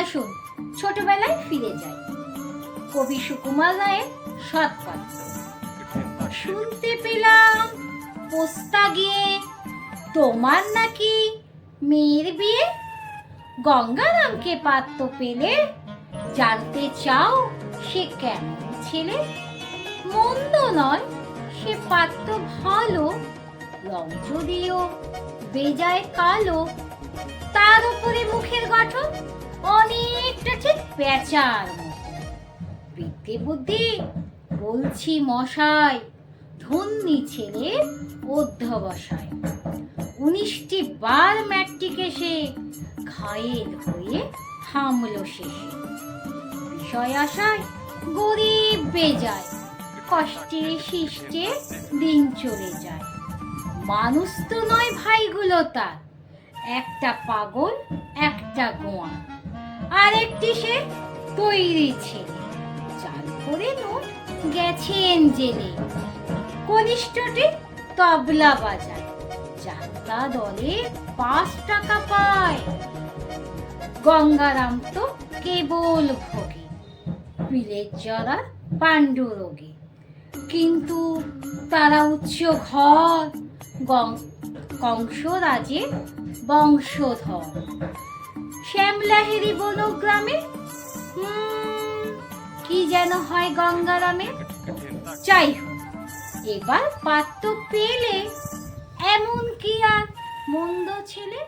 আসুন ছোটবেলায় ফিরে যাই। কবি সুকুমার রায়ের সৎপাত্র। শুনতে পেলাম পোস্তা গিয়ে তোমার নাকি মেয়ের বিয়ে। গঙ্গারামকে পাত্র পেলে জানতে চাও সে কেমন ছেলে। মন্দ নয় সে পাত্র ভালো, রং যদিও বেজায় কালো। তার উপরে মুখের গঠন অনেকটা ঠিক পেঁচার মতো। বিদ্যে বুদ্ধি বলছি মশাই, ধন্যী ছেলে অধ্যবসায়। 19টি বার ম্যাট্রিকে সে ঘায়েল হয়ে থামলো শেষে। বিষয় আশায় গরিব বেজায়, কষ্টে শিষ্টে দিন চলে যায়। মানুষ তো নয় ভাইগুলো তার, একটা পাগল একটা গোয়া। আর একটি সে তৈরি ছেলে, চাল করে নোট গেছেন জেলে। কনিষ্ঠটি তবলা বাজায়, যাত্রা দলে 5 টাকা পায়। গঙ্গারাম তো কেবল ভোগে পিলের জ্বরার পাণ্ডু রোগে। কিন্তু তারা উচ্চ ঘর, কংসরাজের বংশধর। শ্যামলাহেরি বনগ্রামে কি যেন হয় গঙ্গারামে। যাই হোক, এবার পাত্র পেলে এমন কি আর মন্দ ছেলে।